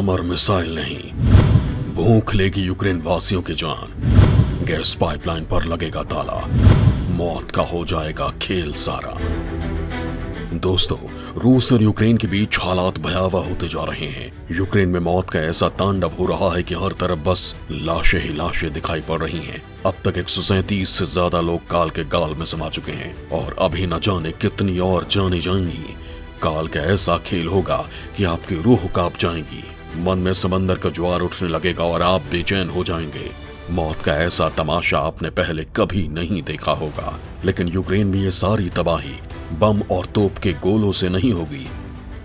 हमर मिसाइल नहीं, भूख लेगी यूक्रेन वासियों की जान। गैस पाइपलाइन पर लगेगा ताला, मौत का हो जाएगा खेल सारा। दोस्तों, रूस और यूक्रेन के बीच हालात भयावह होते जा रहे हैं। यूक्रेन में मौत का ऐसा तांडव हो रहा है कि हर तरफ बस लाशें ही लाशें दिखाई पड़ रही हैं। अब तक 137 से ज्यादा लोग काल के गाल में समा चुके हैं और अभी न जाने कितनी और जाने जाएंगी। काल का ऐसा खेल होगा कि आपकी रूह कांप जाएगी, मन में समंदर का ज्वार उठने लगेगा और आप बेचैन हो जाएंगे। मौत का ऐसा तमाशा आपने पहले कभी नहीं देखा होगा। लेकिन यूक्रेन में ये सारी तबाही बम और तोप के गोलों से नहीं होगी।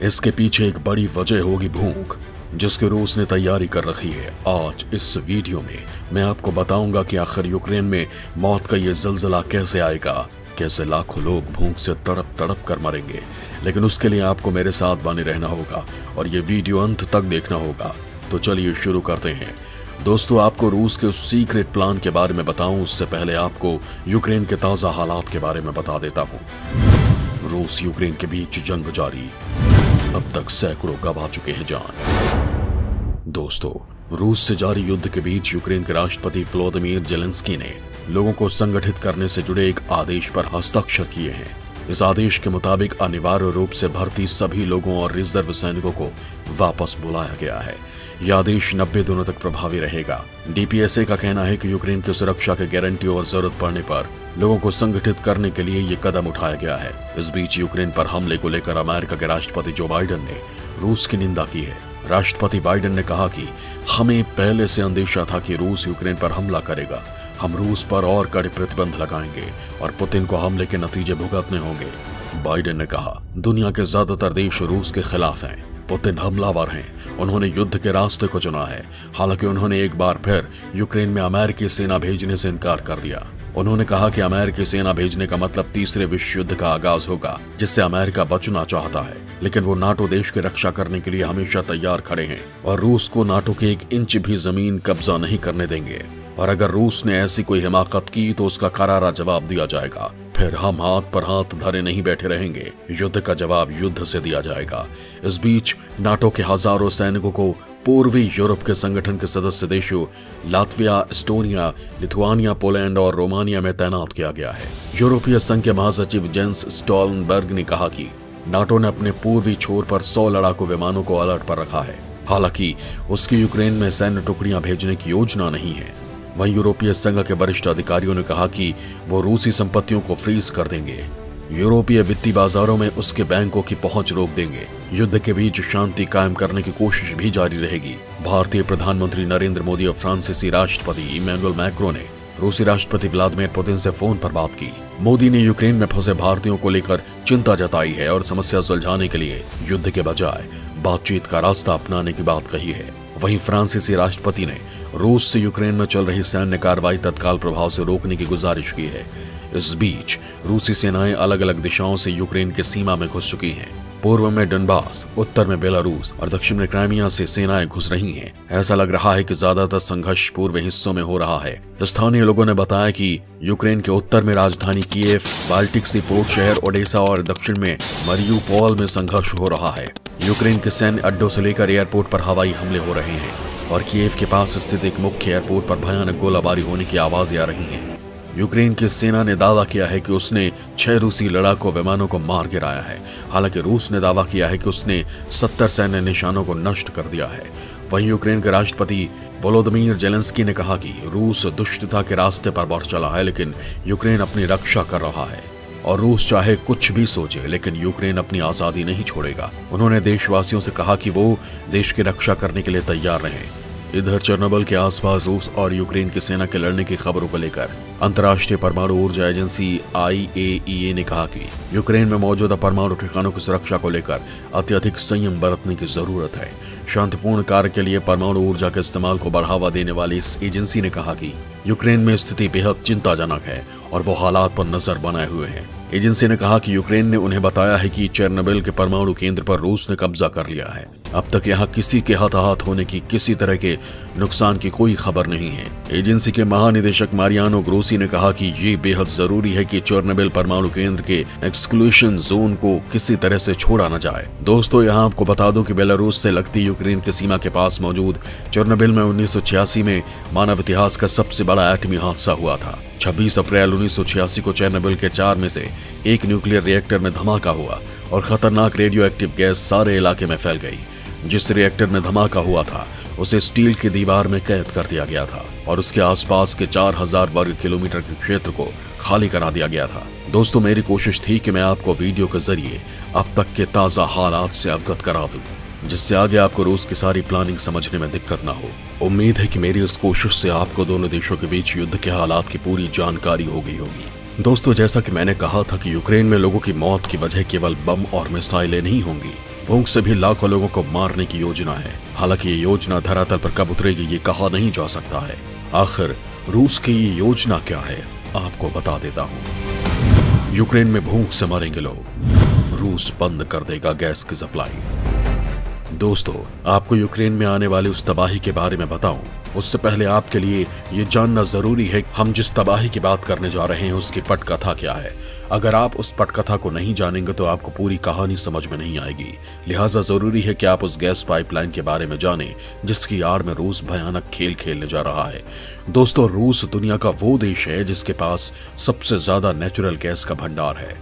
इसके पीछे एक बड़ी वजह होगी भूख, जिसके रूस ने तैयारी कर रखी है। आज इस वीडियो में मैं आपको बताऊंगा कि आखिर यूक्रेन में मौत का ये जलजला कैसे आएगा, कैसे लाखों लोग भूख से तड़प तड़प कर मरेंगे। लेकिन उसके लिए आपको मेरे साथ बने रहना होगा और ये वीडियो अंत तक देखना होगा। तो चलिए शुरू करते हैं। दोस्तों, आपको रूस के उस सीक्रेट प्लान के बारे में बताऊं उससे पहले आपको यूक्रेन के ताजा हालात के बारे में बता देता हूं। रूस यूक्रेन के बीच जंग जारी, अब तक सैकड़ों गंवा चुके हैं जान। दोस्तों, रूस से जारी युद्ध के बीच यूक्रेन के राष्ट्रपति व्लादिमीर ज़ेलेंस्की ने लोगों को संगठित करने से जुड़े एक आदेश पर हस्ताक्षर किए हैं। इस आदेश के मुताबिक अनिवार्य रूप से भर्ती सभी लोगों और रिजर्व सैनिकों को वापस बुलाया गया है। यह आदेश 90 दिनों तक प्रभावी रहेगा। डीपीएसए का कहना है कि यूक्रेन की सुरक्षा के गारंटी और जरूरत पड़ने पर लोगों को संगठित करने के लिए ये कदम उठाया गया है। इस बीच यूक्रेन पर हमले को लेकर अमेरिका के राष्ट्रपति जो बाइडेन ने रूस की निंदा की है। राष्ट्रपति बाइडेन ने कहा कि हमें पहले से अंदेशा था कि रूस यूक्रेन पर हमला करेगा। हम रूस पर और कड़े प्रतिबंध लगाएंगे और पुतिन को हमले के नतीजे भुगतने होंगे। बाइडेन ने कहा, दुनिया के ज्यादातर देश रूस के खिलाफ हैं। पुतिन हमलावर हैं। उन्होंने युद्ध के रास्ते को चुना है। हालांकि उन्होंने एक बार फिर यूक्रेन में अमेरिकी सेना भेजने से इनकार कर दिया। उन्होंने कहा कि अमेरिकी सेना भेजने का मतलब तीसरे विश्व युद्ध का आगाज होगा, जिससे अमेरिका बचना चाहता है। लेकिन वो नाटो देश की रक्षा करने के लिए हमेशा तैयार खड़े हैं और रूस को नाटो के 1 इंच भी जमीन कब्जा नहीं करने देंगे। और अगर रूस ने ऐसी कोई हिमाकत की तो उसका करारा जवाब दिया जाएगा। फिर हम हाथ पर हाथ धरे नहीं बैठे रहेंगे। युद्ध का जवाब युद्ध से दिया जाएगा। इस बीच नाटो के हजारों सैनिकों को पूर्वी यूरोप के संगठन के सदस्य देशों लात्विया, एस्टोनिया, लिथुआनिया, पोलैंड और रोमानिया में तैनात किया गया है। यूरोपीय संघ के महासचिव जेंस स्टोल्टनबर्ग ने कहा कि नाटो ने अपने पूर्वी छोर पर 100 लड़ाकू विमानों को अलर्ट पर रखा है। हालांकि उसकी यूक्रेन में सैन्य टुकड़ियां भेजने की योजना नहीं है। वहीं यूरोपीय संघ के वरिष्ठ अधिकारियों ने कहा कि वो रूसी संपत्तियों को फ्रीज कर देंगे, यूरोपीय वित्तीय बाजारों में उसके बैंकों की पहुंच रोक देंगे। युद्ध के बीच शांति कायम करने की कोशिश भी जारी रहेगी। भारतीय प्रधानमंत्री नरेंद्र मोदी और फ्रांसीसी राष्ट्रपति इमैनुअल मैक्रों ने रूसी राष्ट्रपति व्लादिमीर पुतिन से फोन पर बात की। मोदी ने यूक्रेन में फंसे भारतीयों को लेकर चिंता जताई है और समस्या सुलझाने के लिए युद्ध के बजाय बातचीत का रास्ता अपनाने की बात कही है। वहीं फ्रांसीसी राष्ट्रपति ने रूस से यूक्रेन में चल रही सैन्य कार्रवाई तत्काल प्रभाव से रोकने की गुजारिश की है। इस बीच रूसी सेनाएं अलग अलग दिशाओं से यूक्रेन की सीमा में घुस चुकी हैं। पूर्व में डनबास, उत्तर में बेलारूस और दक्षिण में क्राइमिया से सेनाएं घुस रही हैं। ऐसा लग रहा है कि ज्यादातर संघर्ष पूर्वी हिस्सों में हो रहा है। स्थानीय लोगों ने बताया कि यूक्रेन के उत्तर में राजधानी कीव, बाल्टिक सी पोर्ट शहर ओडेसा और दक्षिण में मरियुपोल में संघर्ष हो रहा है। यूक्रेन के सैन्य अड्डों से लेकर एयरपोर्ट पर हवाई हमले हो रहे हैं और कीव के पास स्थित एक मुख्य एयरपोर्ट पर भयानक गोलाबारी होने की आवाजें आ रही हैं। यूक्रेन की सेना ने दावा किया है कि उसने 6 रूसी लड़ाकू विमानों को मार गिराया है। हालांकि रूस ने दावा किया है कि उसने 70 सैन्य निशानों को नष्ट कर दिया है। वहीं यूक्रेन के राष्ट्रपति वोलोदिमीर ज़ेलेंस्की ने कहा कि रूस दुष्टता के रास्ते पर बढ़ चला है, लेकिन यूक्रेन अपनी रक्षा कर रहा है और रूस चाहे कुछ भी सोचे, लेकिन यूक्रेन अपनी आजादी नहीं छोड़ेगा। उन्होंने देशवासियों से कहा कि वो देश की रक्षा करने के लिए तैयार रहें। इधर चेर्नोबिल के आसपास रूस और यूक्रेन की सेना के लड़ने की खबरों को लेकर अंतर्राष्ट्रीय परमाणु ऊर्जा एजेंसी IAEA ने कहा कि यूक्रेन में मौजूदा परमाणु ठिकानों की सुरक्षा को लेकर अत्यधिक संयम बरतने की जरूरत है। शांतिपूर्ण कार्य के लिए परमाणु ऊर्जा के इस्तेमाल को बढ़ावा देने वाली इस एजेंसी ने कहा कि यूक्रेन में स्थिति बेहद चिंताजनक है और वो हालात पर नजर बनाए हुए हैं। एजेंसी ने कहा कि यूक्रेन ने उन्हें बताया है कि चेर्नोबिल के परमाणु केंद्र पर रूस ने कब्जा कर लिया है। अब तक यहाँ किसी के हताहत होने की, किसी तरह के नुकसान की कोई खबर नहीं है। एजेंसी के महानिदेशक मारियानो ग्रोसी रूसी ने कहा कि ये बेहद जरूरी है कि चेर्नोबिल परमाणु केंद्र के एक्सक्लूशन जोन को किसी तरह से छोड़ा न जाए। दोस्तों, यहाँ आपको बता दूं कि बेलारूस से लगती यूक्रेन की सीमा के पास मौजूद चेर्नोबिल में 1986 में मानव इतिहास का सबसे बड़ा एटमी हादसा हुआ था। 26 अप्रैल 1986 को चेर्नोबिल के 4 में से एक न्यूक्लियर रिएक्टर में धमाका हुआ और खतरनाक रेडियो एक्टिव गैस सारे इलाके में फैल गई। जिस रिएक्टर में धमाका हुआ था उसे स्टील की दीवार में कैद कर दिया गया था और उसके आसपास के 4000 वर्ग किलोमीटर के क्षेत्र को खाली करा दिया गया था। दोस्तों, मेरी कोशिश थी कि मैं आपको वीडियो के जरिए अब तक के ताजा हालात से अवगत करा दूं, जिससे आगे आपको रूस की सारी प्लानिंग समझने में दिक्कत ना हो। उम्मीद है कि मेरी इस कोशिश से आपको दोनों देशों के बीच युद्ध के हालात की पूरी जानकारी हो गई होगी। दोस्तों, जैसा कि मैंने कहा था कि यूक्रेन में लोगों की मौत की वजह केवल बम और मिसाइलें नहीं होंगी, भूख से भी लाखों लोगों को मारने की योजना है। हालांकि ये योजना धरातल पर कब उतरेगी ये कहा नहीं जा सकता है। आखिर रूस की ये योजना क्या है, आपको बता देता हूँ। यूक्रेन में भूख से मरेंगे लोग, रूस बंद कर देगा गैस की सप्लाई। दोस्तों, आपको यूक्रेन में आने वाली उस तबाही के बारे में बताऊं, उससे पहले आपके लिए ये जानना जरूरी है कि हम जिस तबाही की बात करने जा रहे हैं उसकी पटकथा क्या है। अगर आप उस पटकथा को नहीं जानेंगे तो आपको पूरी कहानी समझ में नहीं आएगी। लिहाजा जरूरी है कि आप उस गैस पाइपलाइन के बारे में जानें जिसकी आड़ में रूस भयानक खेल खेलने जा रहा है। दोस्तों, रूस दुनिया का वो देश है जिसके पास सबसे ज्यादा नेचुरल गैस का भंडार है।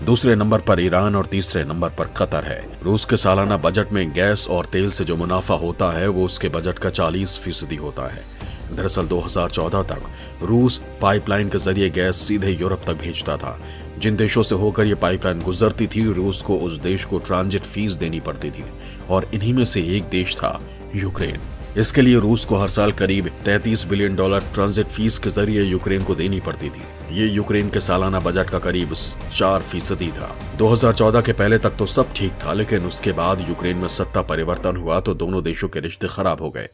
दूसरे नंबर पर ईरान और तीसरे नंबर पर कतर है। रूस के सालाना बजट में गैस और तेल से जो मुनाफा होता है वो उसके बजट का 40% होता है। दरअसल 2014 तक रूस पाइपलाइन के जरिए गैस सीधे यूरोप तक भेजता था। जिन देशों से होकर ये पाइपलाइन गुजरती थी, रूस को उस देश को ट्रांजिट फीस देनी पड़ती थी और इन्हीं में से एक देश था यूक्रेन। इसके लिए रूस को हर साल करीब $33 बिलियन ट्रांजिट फीस के जरिए यूक्रेन को देनी पड़ती थी। ये यूक्रेन के सालाना बजट का करीब 4% था। 2014 के पहले तक तो सब ठीक था, लेकिन उसके बाद यूक्रेन में सत्ता परिवर्तन हुआ तो दोनों देशों के रिश्ते खराब हो गए।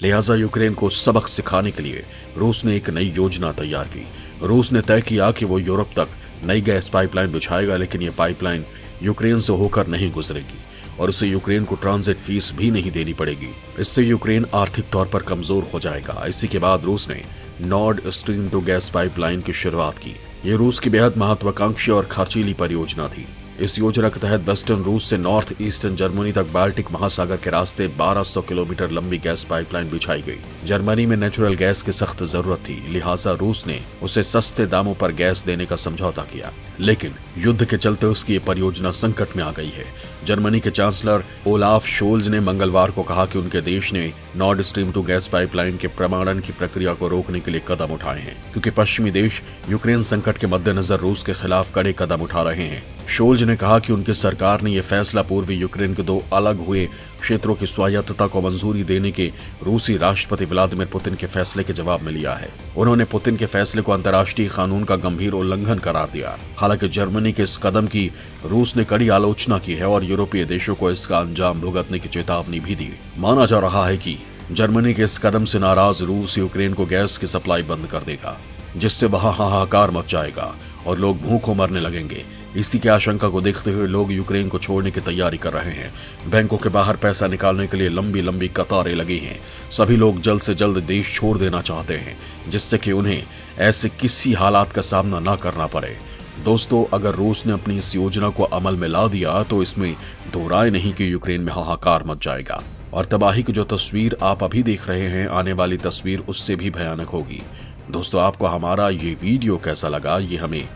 लिहाजा यूक्रेन को सबक सिखाने के लिए रूस ने एक नई योजना तैयार की। रूस ने तय किया कि वो यूरोप तक नई गैस पाइपलाइन बिछाएगा, लेकिन ये पाइपलाइन यूक्रेन से होकर नहीं गुजरेगी और उसे यूक्रेन को ट्रांजिट फीस भी नहीं देनी पड़ेगी। इससे यूक्रेन आर्थिक तौर पर कमजोर हो जाएगा। इसी के बाद रूस ने नॉर्ड स्ट्रीम 2 गैस पाइपलाइन की शुरुआत की। ये रूस की बेहद महत्वाकांक्षी और खर्चीली परियोजना थी। इस योजना के तहत वेस्टर्न रूस से नॉर्थ ईस्टर्न जर्मनी तक बाल्टिक महासागर के रास्ते 1200 किलोमीटर लंबी गैस पाइपलाइन बिछाई गई। जर्मनी में नेचुरल गैस की सख्त जरूरत थी, लिहाजा रूस ने उसे सस्ते दामों पर गैस देने का समझौता किया, लेकिन युद्ध के चलते उसकी ये परियोजना संकट में आ गई है। जर्मनी के चांसलर ओलाफ शोल्ज ने मंगलवार को कहा कि उनके देश ने नॉर्ड स्ट्रीम 2 गैस पाइपलाइन के प्रमाणन की प्रक्रिया को रोकने के लिए कदम उठाए हैं, क्योंकि पश्चिमी देश यूक्रेन संकट के मद्देनजर रूस के खिलाफ कड़े कदम उठा रहे हैं। शोल्ज ने कहा कि उनकी सरकार ने यह फैसला पूर्वी यूक्रेन के 2 अलग हुए क्षेत्रों की स्वायत्तता को मंजूरी देने के रूसी राष्ट्रपति व्लादिमीर पुतिन के फैसले के जवाब में लिया है। उन्होंने पुतिन के फैसले को अंतर्राष्ट्रीय कानून का गंभीर उल्लंघन करार दिया। हालांकि जर्मनी के इस कदम की रूस ने कड़ी आलोचना की है और यूरोपीय देशों को इसका अंजाम भुगतने की चेतावनी भी दी। माना जा रहा है कि जर्मनी के इस कदम से नाराज रूस यूक्रेन को गैस की सप्लाई बंद कर देगा, जिससे वहां हाहाकार मच जाएगा और लोग भूखों मरने लगेंगे। इसी की आशंका को देखते हुए लोग यूक्रेन को छोड़ने की तैयारी कर रहे हैं। बैंकों के बाहर पैसा निकालने के लिए लंबी लंबी कतारें लगी हैं। सभी लोग जल्द से जल्द देश छोड़ देना चाहते हैं, जिससे कि उन्हें ऐसे किसी हालात का सामना ना करना पड़े। दोस्तों, अगर रूस ने अपनी इस योजना को अमल में ला दिया तो इसमें दो राय नहीं कि यूक्रेन में हाहाकार मच जाएगा और तबाही की जो तस्वीर आप अभी देख रहे हैं, आने वाली तस्वीर उससे भी भयानक होगी। दोस्तों, आपको हमारा ये वीडियो कैसा लगा ये हमें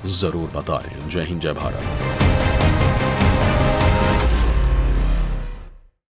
जरूर बताएं। जय हिंद, जय भारत।